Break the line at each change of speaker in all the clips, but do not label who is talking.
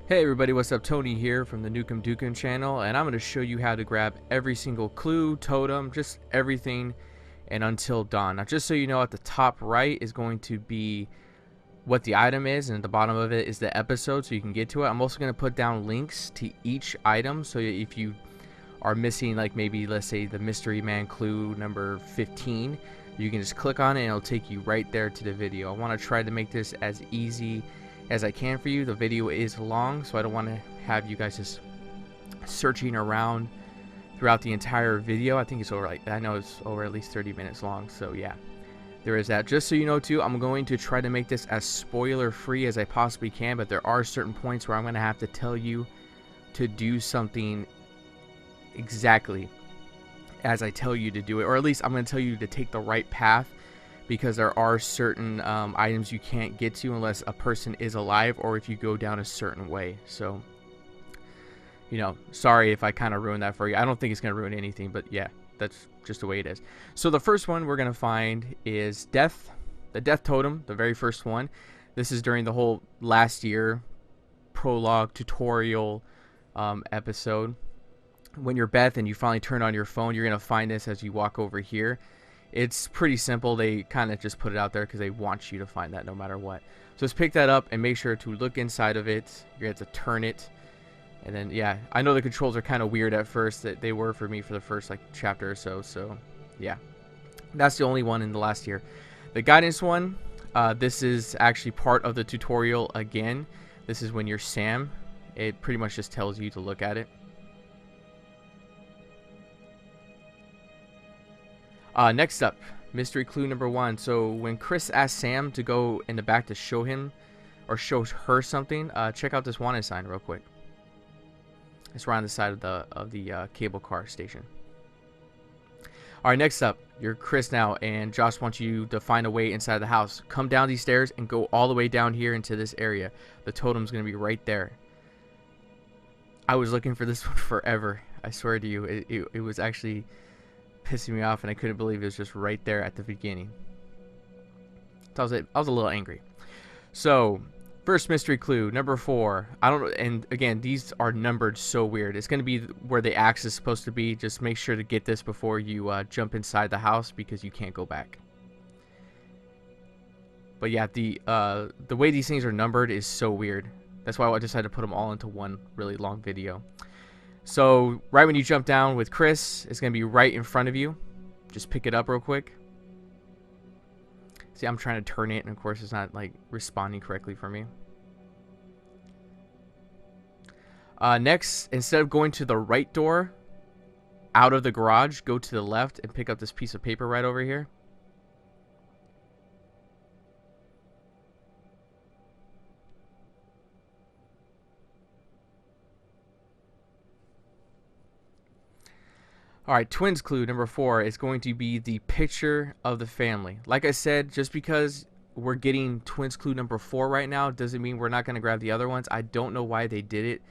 Hey everybody, what's up? Tony here from the NukemDukem channel, and I'm going to show you how to grab every single clue, totem, just everything, and Until Dawn. Now, just so you know, at the top right is going to be what the item is, and at the bottom of it is the episode, so you can get to it. I'm also going to put down links to each item, so if you are missing, like maybe, let's say, the Mystery Man clue number 15, you can just click on it, and it'll take you right there to the video. I want to try to make this as easy as I can for you. The video is long, so I don't want to have you guys just searching around throughout the entire video. I think it's over, like, I know it's over at least 30 minutes long, so yeah, there is that. Just so you know too, I'm going to try to make this as spoiler free as I possibly can, but there are certain points where I'm going to have to tell you to do something exactly as I tell you to do it, or at least I'm going to tell you to take the right path, because there are certain items you can't get to unless a person is alive or if you go down a certain way. So, you know, sorry if I kind of ruined that for you. I don't think it's going to ruin anything, but yeah, that's just the way it is. So the first one we're going to find is the Death Totem, the very first one. This is during the whole last year prologue tutorial episode. When you're Beth and you finally turn on your phone, you're going to find this as you walk over here. It's pretty simple. They kind of just put it out there because they want you to find that no matter what. So just pick that up and make sure to look inside of it. You're going to have to turn it. And then, yeah, I know the controls are kind of weird at first. That they were for me for the first, like, chapter or so. So, yeah. That's the only one in the last year. The guidance one, this is actually part of the tutorial again. This is when you're Sam. It pretty much just tells you to look at it. Next up, mystery clue number 1. So when Chris asked Sam to go in the back to show him or show her something, check out this wanted sign real quick. It's right on the side of the cable car station. All right, next up, you're Chris now, and Josh wants you to find a way inside the house. Come down these stairs and go all the way down here into this area. The totem's gonna be right there. I was looking for this one forever. I swear to you, it was actually pissing me off, and I couldn't believe it was just right there at the beginning. So I was a little angry. So first mystery clue number 4. I don't, and again, these are numbered so weird. It's going to be where the axe is supposed to be. Just make sure to get this before you jump inside the house, because you can't go back. But yeah, the way these things are numbered is so weird. That's why I decided to put them all into one really long video. So right when you jump down with Chris, it's going to be right in front of you. Just pick it up real quick. See, I'm trying to turn it, and of course it's not, like, responding correctly for me. Next, instead of going to the right door out of the garage, go to the left and pick up this piece of paper right over here. Alright, Twins clue number 4 is going to be the picture of the family. Like I said, just because we're getting Twins clue number 4 right now doesn't mean we're not going to grab the other ones. I don't know why they did it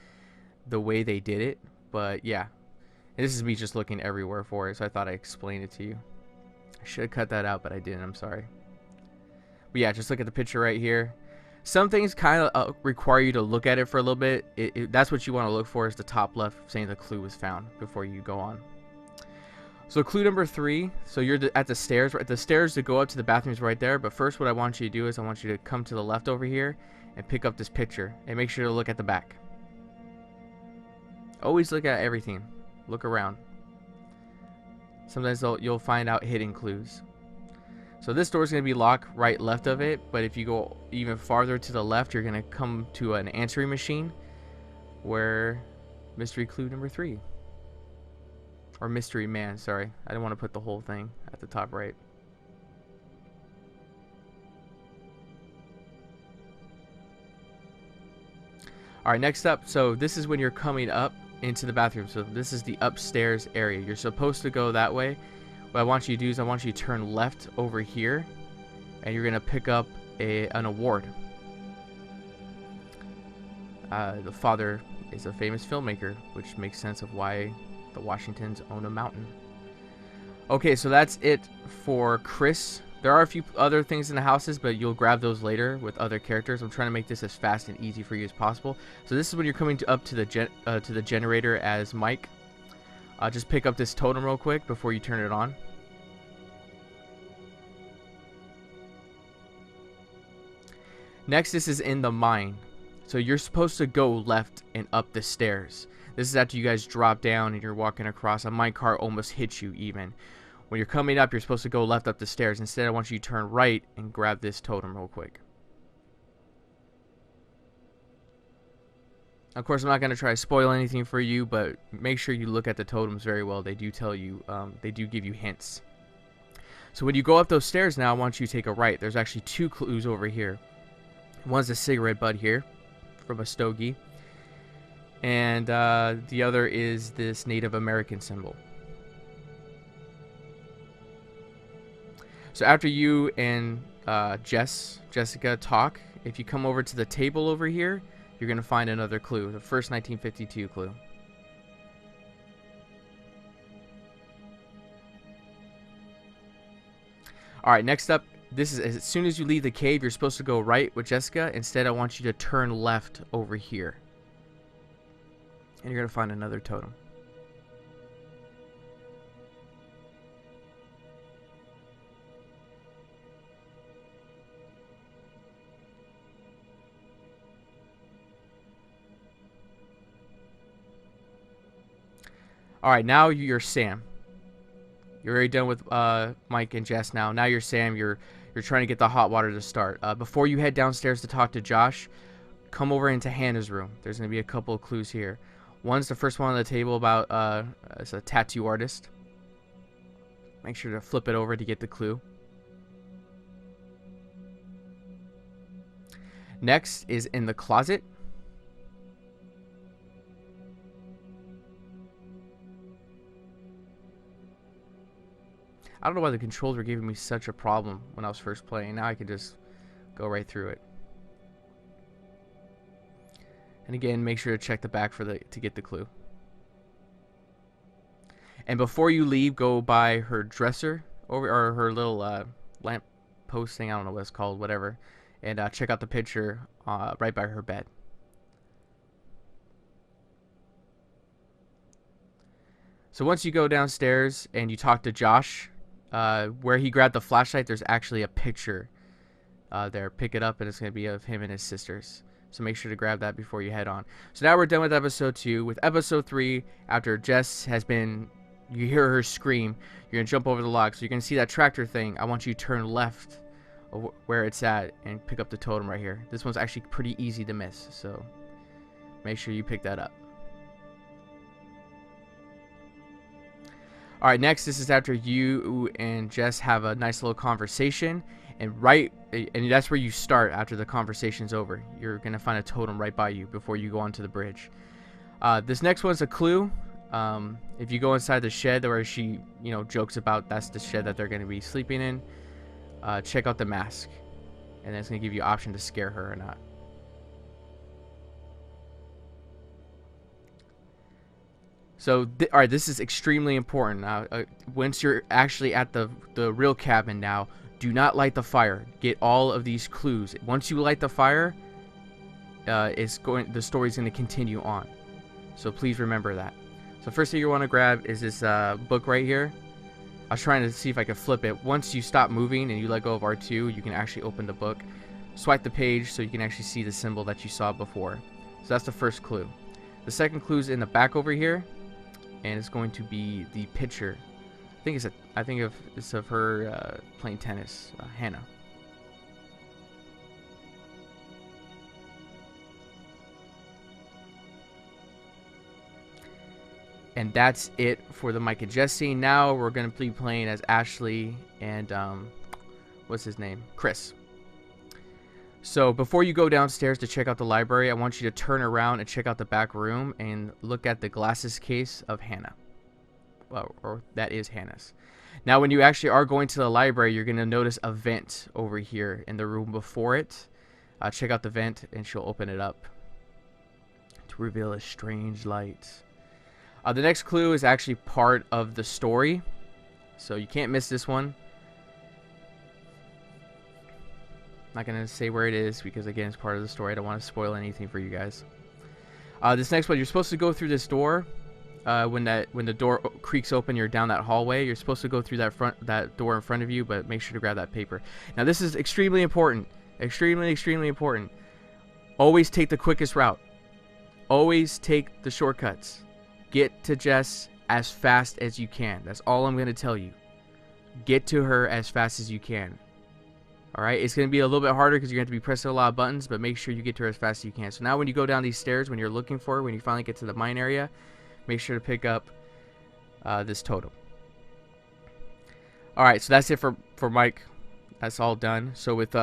the way they did it, but yeah. And this is me just looking everywhere for it, so I thought I'd explain it to you. I should have cut that out, but I didn't. I'm sorry. But yeah, just look at the picture right here. Some things kind of require you to look at it for a little bit. That's what you want to look for, is the top left saying the clue was found before you go on. So clue number 3, so you're at the stairs. The stairs to go up to the bathrooms right there. But first, what I want you to do is I want you to come to the left over here and pick up this picture. And make sure to look at the back. Always look at everything. Look around. Sometimes you'll find out hidden clues. So this door is going to be locked right left of it. But if you go even farther to the left, you're going to come to an answering machine. Where mystery clue number 3. Or Mystery Man, sorry. I didn't want to put the whole thing at the top right. Alright, next up. So this is when you're coming up into the bathroom. So this is the upstairs area. You're supposed to go that way. What I want you to do is I want you to turn left over here. And you're going to pick up an award. The father is a famous filmmaker, which makes sense of why the Washingtons own a mountain. Okay, so that's it for Chris There are a few other things in the houses, but you'll grab those later with other characters. I'm trying to make this as fast and easy for you as possible. So this is when you're coming up to the generator as Mike. Just pick up this totem real quick before you turn it on. Next, this is in the mine. So you're supposed to go left and up the stairs. This is after you guys drop down and you're walking across. A minecart almost hits you even. When you're coming up, you're supposed to go left up the stairs. Instead, I want you to turn right and grab this totem real quick. Of course, I'm not going to try to spoil anything for you, but make sure you look at the totems very well. They do tell you, they do give you hints. So when you go up those stairs now, I want you to take a right. There's actually 2 clues over here. One's a cigarette butt here from a stogie. And the other is this Native American symbol. So after you and Jessica talk, if you come over to the table over here, you're going to find another clue. The first 1952 clue. Alright, next up, this is as soon as you leave the cave, you're supposed to go right with Jessica. Instead, I want you to turn left over here. And you're going to find another totem. Alright, now you're Sam. You're already done with Mike and Jess now. Now you're Sam. You're trying to get the hot water to start. Before you head downstairs to talk to Josh, come over into Hannah's room. There's going to be a couple of clues here. One's the first one on the table about it's a tattoo artist. Make sure to flip it over to get the clue. Next is in the closet. I don't know why the controls were giving me such a problem when I was first playing. Now I can just go right through it. And again, make sure to check the back to get the clue. And before you leave, go by her dresser or her little lamp post thing. I don't know what it's called, whatever. And check out the picture right by her bed. So once you go downstairs and you talk to Josh, where he grabbed the flashlight, there's actually a picture there. Pick it up and it's going to be of him and his sisters. So make sure to grab that before you head on. So now we're done with episode 2. With episode 3, after Jess has been, you hear her scream, you're going to jump over the log. So you're going to see that tractor thing. I want you to turn left where it's at and pick up the totem right here. This one's actually pretty easy to miss. So make sure you pick that up. Alright, next, this is after you and Jess have a nice little conversation. And that's where you start after the conversation's over. You're going to find a totem right by you before you go onto the bridge. This next one's a clue. If you go inside the shed where she, jokes about that's the shed that they're going to be sleeping in, check out the mask. And then it's going to give you an option to scare her or not. So, alright, this is extremely important. Once you're actually at the real cabin now, do not light the fire. Get all of these clues. Once you light the fire, the story's going to continue on. So please remember that. So first thing you want to grab is this book right here. I was trying to see if I could flip it. Once you stop moving and you let go of R2, you can actually open the book. Swipe the page so you can actually see the symbol that you saw before. So that's the first clue. The second clue is in the back over here, and it's going to be the picture. I think it's of her playing tennis, Hannah. And that's it for the Mike and Jess scene. Now we're going to be playing as Ashley and what's his name? Chris. So before you go downstairs to check out the library, I want you to turn around and check out the back room and look at the glasses case of Hannah. Well, or that is Hannah's. Now when you actually are going to the library, you're going to notice a vent over here in the room before it. Check out the vent and she'll open it up to reveal a strange light. The next clue is actually part of the story, so you can't miss this one. Not gonna say where it is because again, it's part of the story. I don't want to spoil anything for you guys. This next one, you're supposed to go through this door. When the door creaks open, you're down that hallway. You're supposed to go through that door in front of you, but make sure to grab that paper. Now this is extremely important. Extremely important. Always take the quickest route. Always take the shortcuts. Get to Jess as fast as you can. That's all I'm gonna tell you. Get to her as fast as you can. Alright, it's going to be a little bit harder because you're going to have to be pressing a lot of buttons, but make sure you get to her as fast as you can. So now when you go down these stairs, when you're looking for her, when you finally get to the mine area, make sure to pick up this totem. Alright, so that's it for Mike. That's all done. So with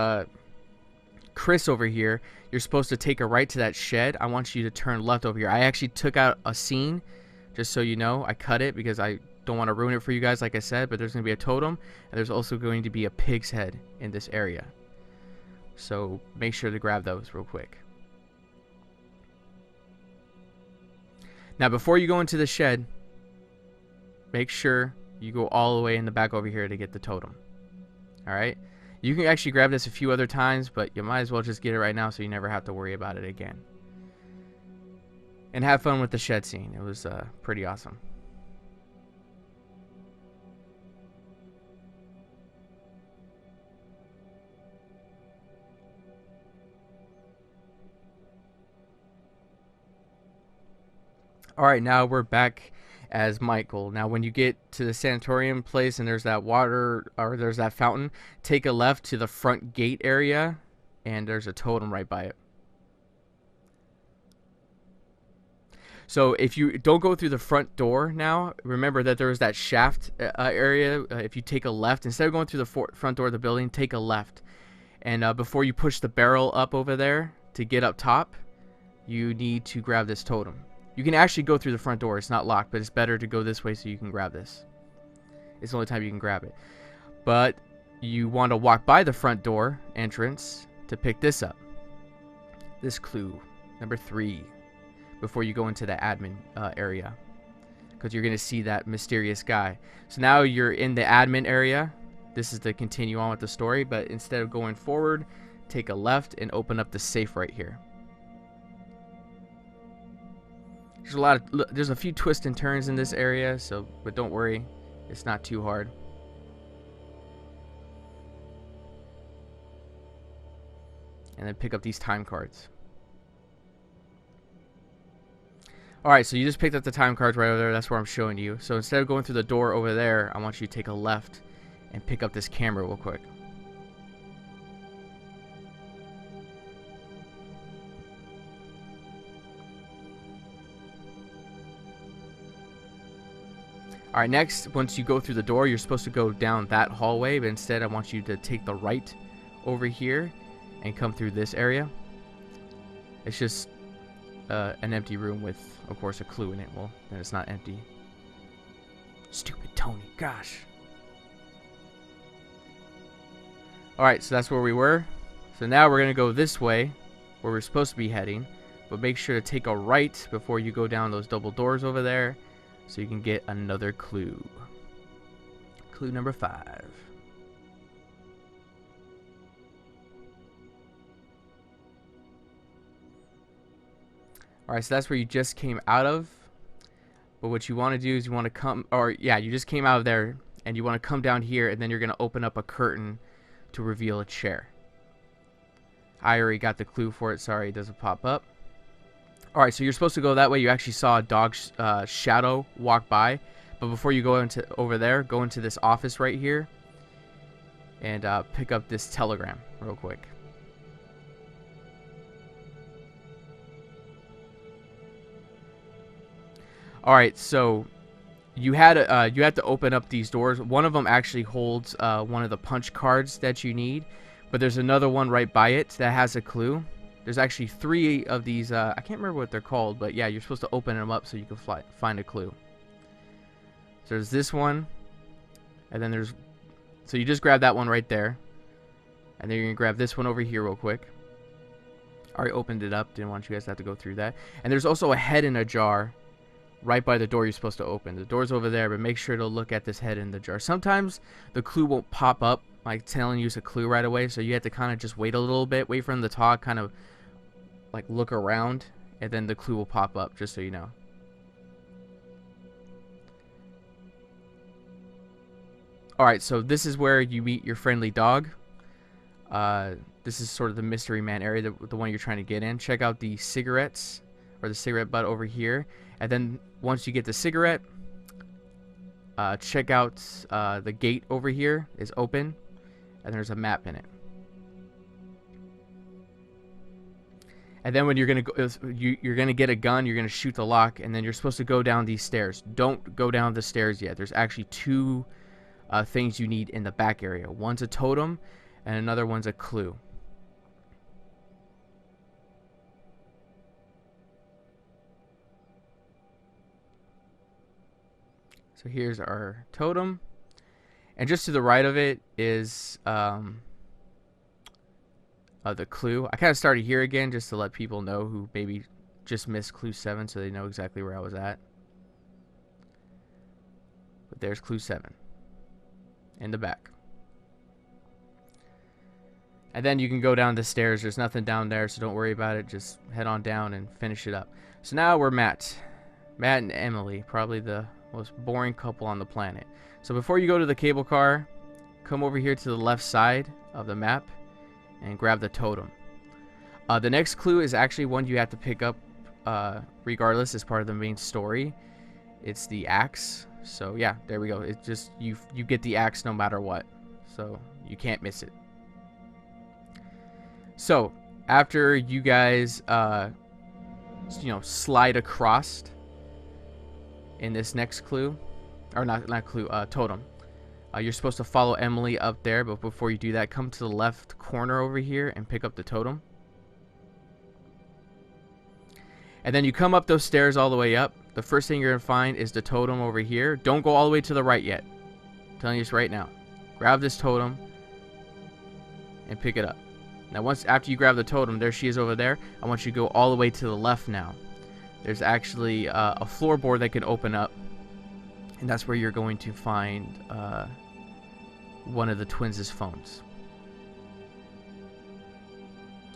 Chris over here, you're supposed to take a right to that shed. I want you to turn left over here. I actually took out a scene, just so you know. I cut it because I don't want to ruin it for you guys, like I said, but there's going to be a totem, and there's also going to be a pig's head in this area. So make sure to grab those real quick. Now before you go into the shed, make sure you go all the way in the back over here to get the totem. Alright? You can actually grab this a few other times, but you might as well just get it right now so you never have to worry about it again. And have fun with the shed scene. It was pretty awesome. Alright, now we're back as Michael. Now when you get to the sanatorium place and there's that water, or there's that fountain, take a left to the front gate area and there's a totem right by it. So if you don't go through the front door now, remember that there is that shaft area. If you take a left, instead of going through the front door of the building, take a left. And before you push the barrel up over there to get up top, you need to grab this totem. You can actually go through the front door. It's not locked, but it's better to go this way so you can grab this. It's the only time you can grab it. But you want to walk by the front door entrance to pick this up. This clue, number 3, before you go into the admin area. Because you're going to see that mysterious guy. So now you're in the admin area. This is to continue on with the story, but instead of going forward, take a left and open up the safe right here. There's a few twists and turns in this area, but don't worry, it's not too hard. And then pick up these time cards. Alright, so you just picked up the time cards right over there. That's where I'm showing you. So instead of going through the door over there, I want you to take a left and pick up this camera real quick. Alright, next, once you go through the door, you're supposed to go down that hallway, but instead I want you to take the right over here and come through this area. It's just an empty room with, of course, a clue in it. Well, then it's not empty. Stupid Tony, gosh. Alright, so that's where we were. So now we're going to go this way, where we're supposed to be heading, but make sure to take a right before you go down those double doors over there, so you can get another clue. Clue number 5. Alright, so that's where you just came out of. But what you want to do is you want to come, you just came out of there, and you want to come down here, and then you're going to open up a curtain to reveal a chair. I already got the clue for it. Sorry, it doesn't pop up. Alright, so you're supposed to go that way. You actually saw a dog's shadow walk by. But before you go over there, go into this office right here. And pick up this telegram real quick. Alright, so you had to open up these doors. One of them actually holds one of the punch cards that you need. But there's another one right by it that has a clue. There's actually 3 of these, I can't remember what they're called, but yeah, you're supposed to open them up so you can find a clue. So there's this one, and then so you just grab that one right there, and then you're going to grab this one over here real quick. I already opened it up, didn't want you guys to have to go through that. And there's also a head in a jar right by the door you're supposed to open. The door's over there, but make sure to look at this head in the jar. Sometimes the clue won't pop up like telling you it's a clue right away, so you have to kind of just wait a little bit, wait for him to talk, kind of like look around, and then the clue will pop up, just so you know. Alright, so this is where you meet your friendly dog. This is sort of the Mystery Man area, the one you're trying to get in. Check out the cigarettes, or the cigarette butt over here. And then once you get the cigarette, check out the gate over here is open, and there's a map in it. And then when you're gonna go, you're gonna get a gun, you're gonna shoot the lock, and then you're supposed to go down these stairs. Don't go down the stairs yet. There's actually two things you need in the back area. One's a totem, and another one's a clue. So here's our totem, and just to the right of it is the clue. I kind of started here again just to let people know who maybe just missed clue 7, so they know exactly where I was at. But there's clue 7 in the back. And then you can go down the stairs. There's nothing down there, so don't worry about it. Just head on down and finish it up. So now we're Matt and Emily, probably the most boring couple on the planet. So before you go to the cable car, come over here to the left side of the map and grab the totem. The next clue is actually one you have to pick up regardless, as part of the main story. It's the axe. So yeah, there we go. It's just you get the axe no matter what, so you can't miss it. So after you guys slide across in this next clue, or not clue, totem, you're supposed to follow Emily up there, but before you do that, come to the left corner over here and pick up the totem. And then you come up those stairs all the way up. The first thing you're going to find is the totem over here. Don't go all the way to the right yet. I'm telling you this right now. Grab this totem and pick it up. Now after you grab the totem, there she is over there. I want you to go all the way to the left now. There's actually a floorboard that can open up, and that's where you're going to find one of the twins' phones.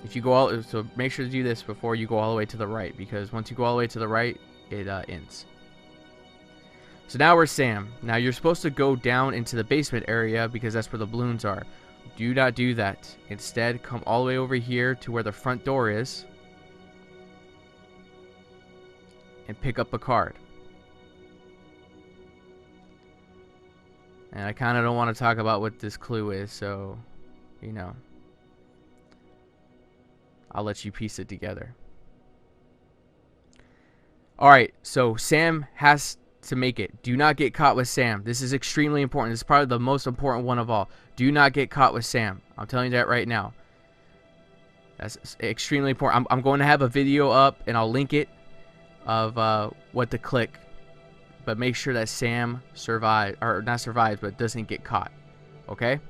If you go so make sure to do this before you go all the way to the right, because once you go all the way to the right, it ends. So now we're Sam. Now you're supposed to go down into the basement area because that's where the balloons are. Do not do that. Instead, come all the way over here to where the front door is and pick up a card. And I kind of don't want to talk about what this clue is, so, you know, I'll let you piece it together. Alright, so Sam has to make it. Do not get caught with Sam. This is extremely important. This is probably the most important one of all. Do not get caught with Sam. I'm telling you that right now. That's extremely important. I'm going to have a video up, and I'll link it, of what to click. But make sure that Sam survives, or not survives, but doesn't get caught. Okay?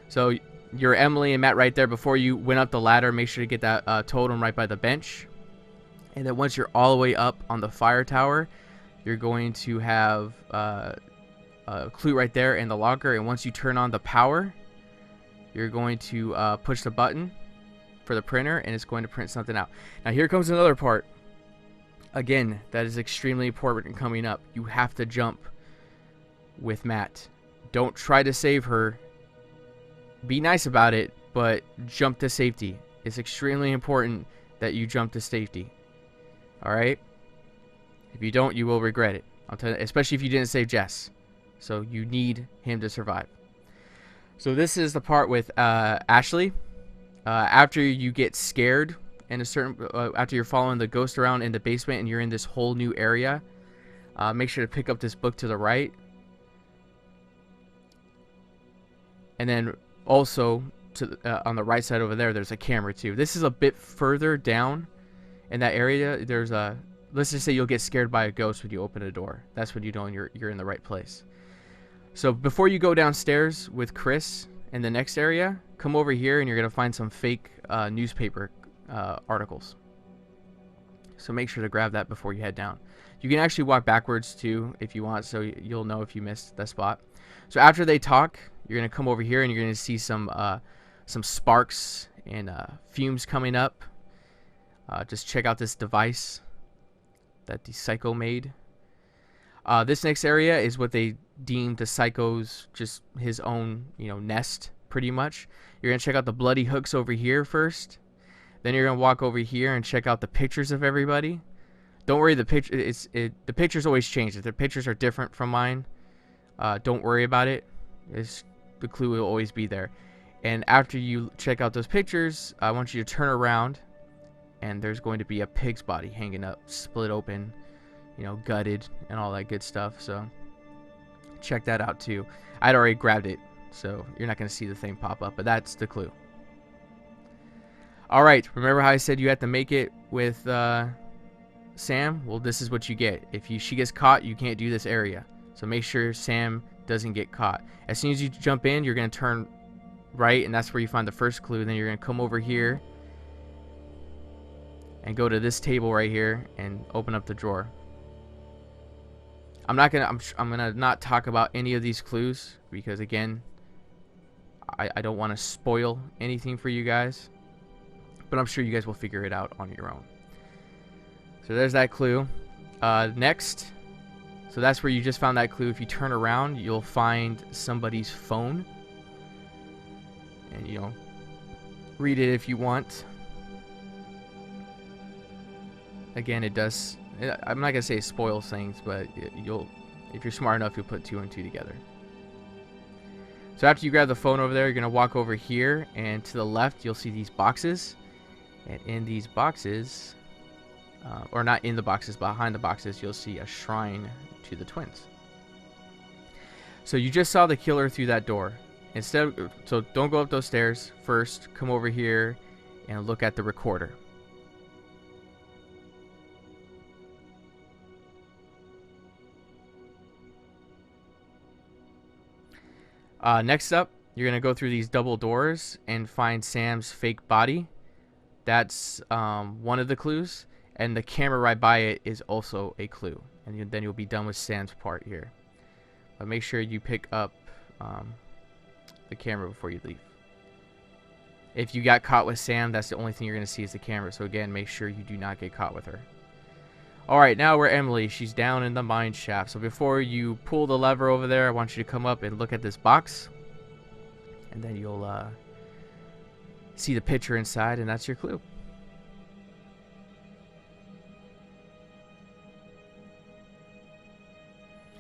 So you're Emily and Matt right there. Before you went up the ladder, make sure to get that totem right by the bench. And then once you're all the way up on the fire tower, you're going to have a clue right there in the locker. And once you turn on the power, you're going to push the button for the printer, and it's going to print something out. Now here comes another part. Again, that is extremely important coming up. You have to jump with Matt. Don't try to save her. Be nice about it, but jump to safety. It's extremely important that you jump to safety. Alright? If you don't, you will regret it. I'll tell you, especially if you didn't save Jess. So you need him to survive. So this is the part with Ashley. After you get scared in a certain, after you're following the ghost around in the basement and you're in this whole new area, make sure to pick up this book to the right. And then also to on the right side over there, there's a camera too. This is a bit further down in that area. There's a, let's just say you'll get scared by a ghost when you open a door. That's when you know you're in the right place. So before you go downstairs with Chris in the next area, come over here and you're gonna find some fake newspaper articles. So make sure to grab that before you head down. You can actually walk backwards too if you want, so you'll know if you missed that spot. So after they talk, you're gonna come over here and you're gonna see some sparks and fumes coming up. Just check out this device that the Psycho made. This next area is what they deemed the Psycho's just his own, nest, pretty much. You're gonna check out the bloody hooks over here first. Then you're gonna walk over here and check out the pictures of everybody. Don't worry, the pictures always change. If the pictures are different from mine, don't worry about it. The clue will always be there. And after you check out those pictures, I want you to turn around, and there's going to be a pig's body hanging up, split open, gutted and all that good stuff. So check that out too. I'd already grabbed it, so you're not going to see the thing pop up, but that's the clue. All right, remember how I said you had to make it with Sam? Well, this is what you get. If she gets caught, you can't do this area. So make sure Sam doesn't get caught. As soon as you jump in, you're going to turn right, and that's where you find the first clue. Then you're going to come over here and go to this table right here and open up the drawer. I'm gonna not talk about any of these clues because, again, I don't want to spoil anything for you guys, but I'm sure you guys will figure it out on your own. So there's that clue. Next, so that's where you just found that clue. If you turn around, you'll find somebody's phone, and read it if you want. Again, it does. I'm not gonna say it spoils things, but if you're smart enough, you'll put 2 and 2 together. So after you grab the phone over there, you're gonna walk over here, and to the left, you'll see these boxes. And in these boxes, or not in the boxes, behind the boxes, you'll see a shrine to the twins. So you just saw the killer through that door. So don't go up those stairs. First, come over here and look at the recorder. Next up, you're going to go through these double doors and find Sam's fake body. That's one of the clues. And the camera right by it is also a clue. And then you'll be done with Sam's part here. But make sure you pick up the camera before you leave. If you got caught with Sam, that's the only thing you're going to see is the camera. So again, make sure you do not get caught with her. Alright, now we're Emily. She's down in the mine shaft. So before you pull the lever over there, I want you to come up and look at this box. And then you'll see the picture inside, and that's your clue.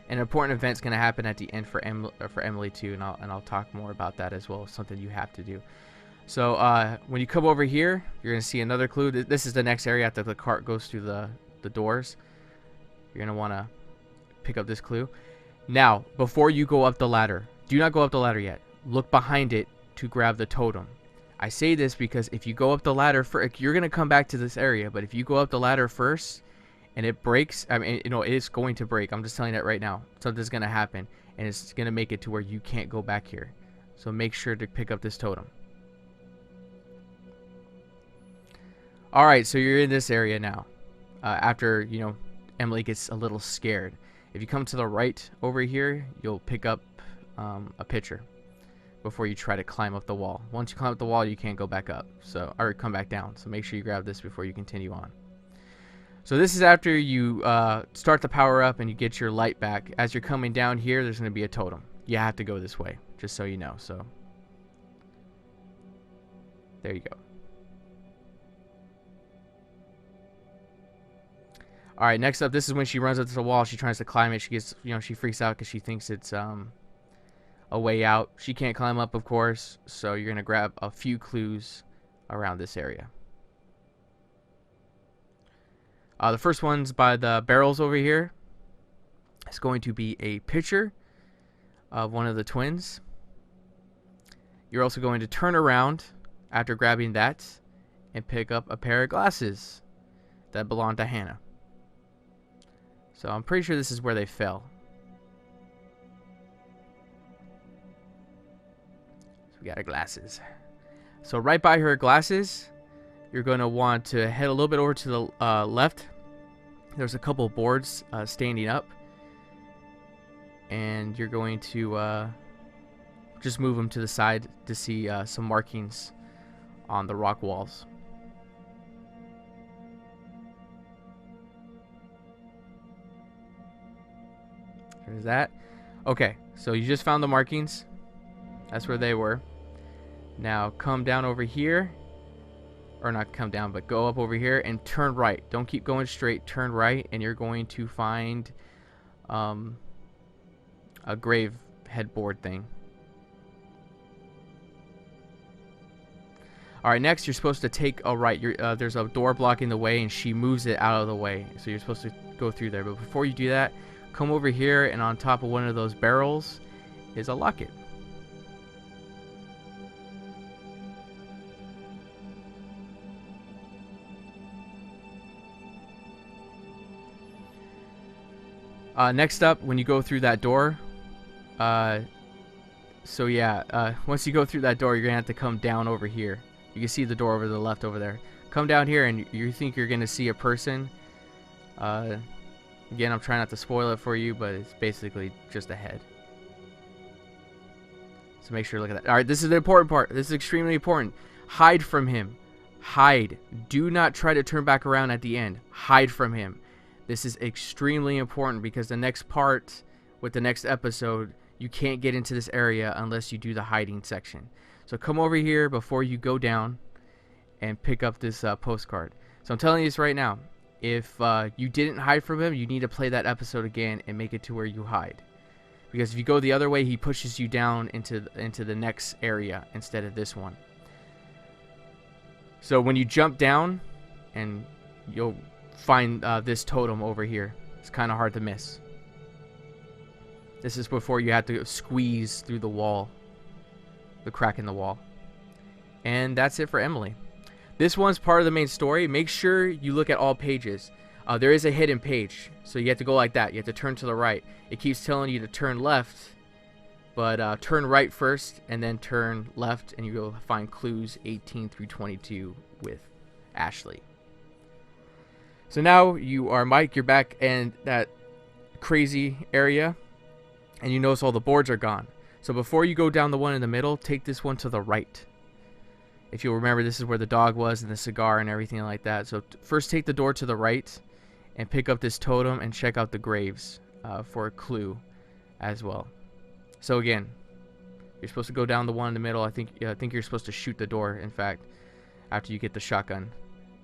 An important event's going to happen at the end for Emily too, and I'll talk more about that as well. Something you have to do. So when you come over here, you're going to see another clue. This is the next area after the cart goes through the doors. You're going to want to pick up this clue. Now, before you go up the ladder, do not go up the ladder yet. Look behind it to grab the totem. I say this because if you go up the ladder first, you're going to come back to this area, but if you go up the ladder first and it breaks, I mean, it is going to break. I'm just telling you that right now. Something's going to happen, and it's going to make it to where you can't go back here. So make sure to pick up this totem. Alright, so you're in this area now. After, Emily gets a little scared. If you come to the right over here, you'll pick up a picture before you try to climb up the wall. Once you climb up the wall, you can't go back up. Or come back down. So make sure you grab this before you continue on. So this is after you start the power up and you get your light back. As you're coming down here, there's going to be a totem. You have to go this way, just so you know. So there you go. All right, next up, this is when she runs up to the wall. She tries to climb it. She gets, she freaks out because she thinks it's a way out. She can't climb up, of course. So you're gonna grab a few clues around this area. The first one's by the barrels over here. It's going to be a picture of one of the twins. You're also going to turn around after grabbing that and pick up a pair of glasses that belong to Hannah. So I'm pretty sure this is where they fell. So we got her glasses. So right by her glasses, you're going to want to head a little bit over to the left. There's a couple boards standing up, and you're going to just move them to the side to see some markings on the rock walls. There's that. Okay, so you just found the markings. That's where they were. Now come down over here, or not come down, but go up over here and turn right. Don't keep going straight, turn right, and you're going to find a grave headboard thing. Alright, next you're supposed to take a right. There's a door blocking the way, and she moves it out of the way, so you're supposed to go through there. But before you do that, come over here, and on top of one of those barrels is a locket. Next up, when you go through that door, once you go through that door, you're gonna have to come down over here. You can see the door over to the left over there. Come down here, and you think you're gonna see a person. Again, I'm trying not to spoil it for you, but it's basically just a head. So make sure to look at that. Alright, this is the important part. This is extremely important. Hide from him. Hide. Do not try to turn back around at the end. Hide from him. This is extremely important because the next part with the next episode, you can't get into this area unless you do the hiding section. So come over here before you go down and pick up this postcard. So I'm telling you this right now. If you didn't hide from him, you need to play that episode again and make it to where you hide. Because if you go the other way, he pushes you down into the next area instead of this one. So when you jump down, and you'll find this totem over here. It's kind of hard to miss. This is before you have to squeeze through the wall, the crack in the wall. And that's it for Emily. This one's part of the main story. Make sure you look at all pages. There is a hidden page, so you have to go like that. You have to turn to the right. It keeps telling you to turn left, but turn right first and then turn left, and you'll find clues 18 through 22 with Ashley. So now you are Mike, you're back in that crazy area, and you notice all the boards are gone. So before you go down the one in the middle, take this one to the right. If you'll remember, this is where the dog was and the cigar and everything like that. So first take the door to the right and pick up this totem and check out the graves for a clue as well. So again, you're supposed to go down the one in the middle. I think you're supposed to shoot the door, in fact, after you get the shotgun.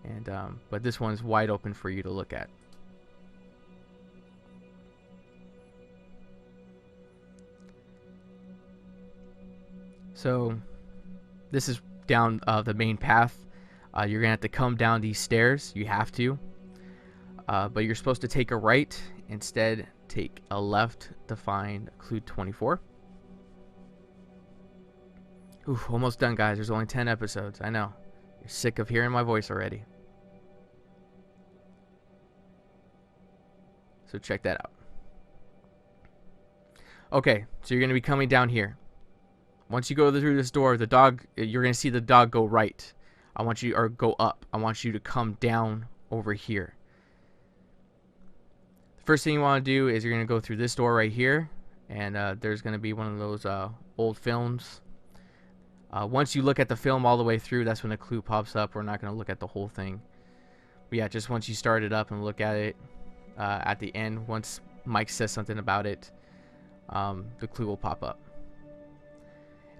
And but this one's wide open for you to look at. So this is down the main path. You're gonna have to come down these stairs. You have to, but you're supposed to take a right. Instead, take a left to find clue 24. Oof, almost done, guys. There's only 10 episodes. I know. You're sick of hearing my voice already. So check that out. Okay, so you're going to be coming down here. Once you go through this door, the dog, you're going to see the dog go right. Or go up. I want you to come down over here. The first thing you want to do is you're going to go through this door right here. And there's going to be one of those old films. Once you look at the film all the way through, that's when the clue pops up. We're not going to look at the whole thing. But yeah, just once you start it up and look at it, at the end, once Mike says something about it, the clue will pop up.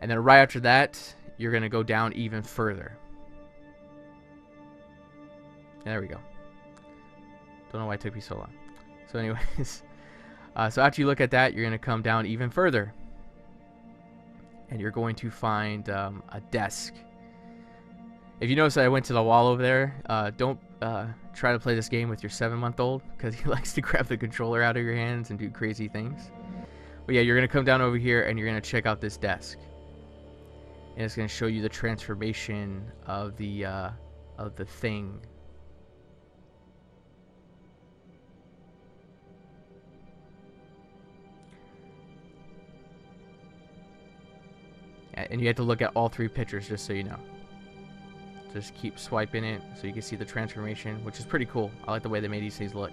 And then right after that, you're going to go down even further. There we go. Don't know why it took me so long. So anyways, so after you look at that, you're going to come down even further. And you're going to find a desk. If you notice that I went to the wall over there, don't try to play this game with your 7-month-old, because he likes to grab the controller out of your hands and do crazy things. But yeah, you're going to come down over here and you're going to check out this desk. And it's going to show you the transformation of the thing. And you have to look at all 3 pictures, just so you know. Just keep swiping it so you can see the transformation, which is pretty cool. I like the way they made these things look.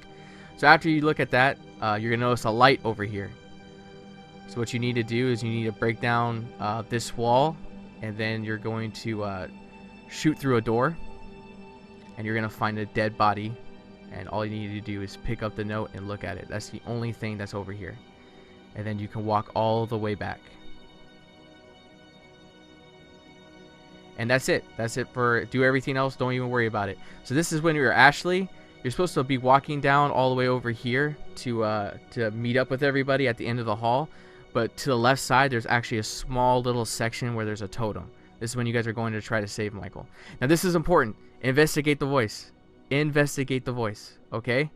So after you look at that, you're gonna notice a light over here. So what you need to do is you need to break down this wall, and then you're going to shoot through a door, and you're gonna find a dead body, and all you need to do is pick up the note and look at it. That's the only thing that's over here, and then you can walk all the way back. And that's it. That's it for do everything else. Don't even worry about it. So this is when you're Ashley. You're supposed to be walking down all the way over here to meet up with everybody at the end of the hall. But to the left side, there's actually a small little section where there's a totem. This is when you guys are going to try to save Michael. Now this is important. Investigate the voice. Investigate the voice. Okay?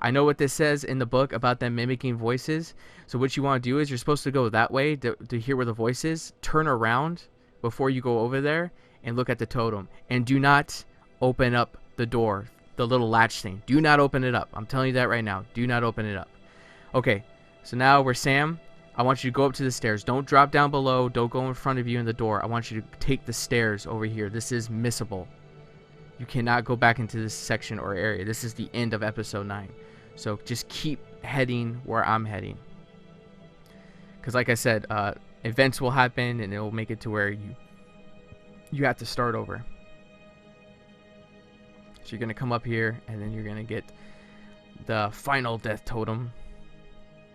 I know what this says in the book about them mimicking voices. So what you want to do is you're supposed to go that way to hear where the voice is. Turn around before you go over there and look at the totem, and do not open up the door, the little latch thing. Do not open it up. I'm telling you that right now. Do not open it up. Okay, so now we're Sam. I want you to go up to the stairs. Don't drop down below. Don't go in front of you in the door. I want you to take the stairs over here. This is missable. You cannot go back into this section or area. This is the end of episode 9. So just keep heading where I'm heading, because like I said, events will happen, and it will make it to where you have to start over. So you're gonna come up here, and then you're gonna get the final death totem,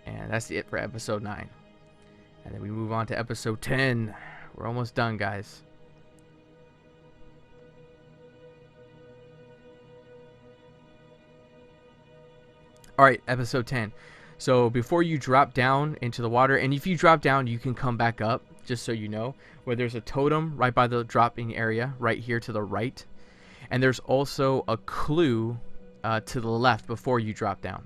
and that's it for episode 9. And then we move on to episode 10. We're almost done, guys. All right, episode 10. So before you drop down into the water, and if you drop down, you can come back up, just so you know, where there's a totem right by the dropping area, right here to the right. And there's also a clue to the left before you drop down.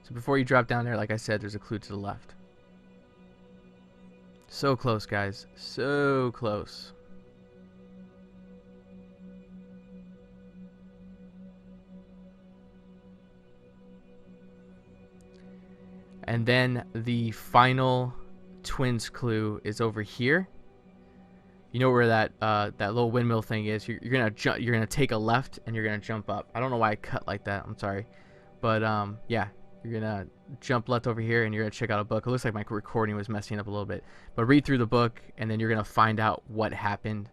So before you drop down there, like I said, there's a clue to the left. So close, guys. So close. And then the final Twins clue is over here. You know where that little windmill thing is. You're gonna take a left, and you're gonna jump up. I don't know why I cut like that. I'm sorry, but yeah, you're gonna jump left over here, and you're gonna check out a book. It looks like my recording was messing up a little bit, but read through the book, and then you're gonna find out what happened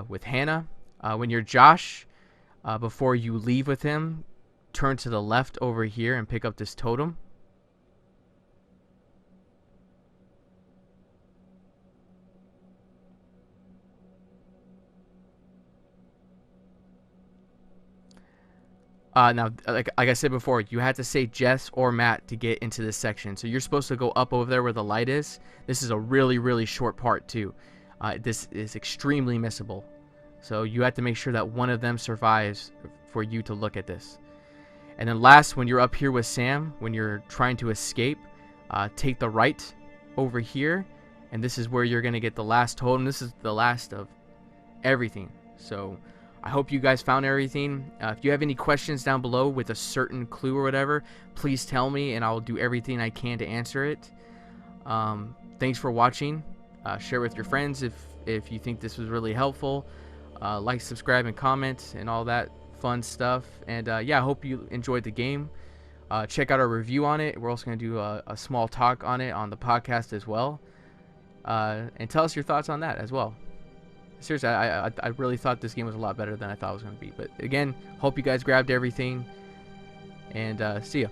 with Hannah. When you're Josh, before you leave with him, turn to the left over here and pick up this totem. Now, like I said before, you had to say Jess or Matt to get into this section. So you're supposed to go up over there where the light is. This is a really, really short part too. This is extremely missable. So you have to make sure that one of them survives for you to look at this. And then last, when you're up here with Sam, when you're trying to escape, take the right over here. And this is where you're going to get the last totem. This is the last of everything. So I hope you guys found everything. If you have any questions down below with a certain clue or whatever, please tell me, and I'll do everything I can to answer it. Thanks for watching. Share with your friends if you think this was really helpful. Like, subscribe, and comment, and all that fun stuff. And yeah, I hope you enjoyed the game. Check out our review on it. We're also going to do a small talk on it on the podcast as well. And tell us your thoughts on that as well. Seriously, I really thought this game was a lot better than I thought it was going to be. But again, hope you guys grabbed everything, and see ya.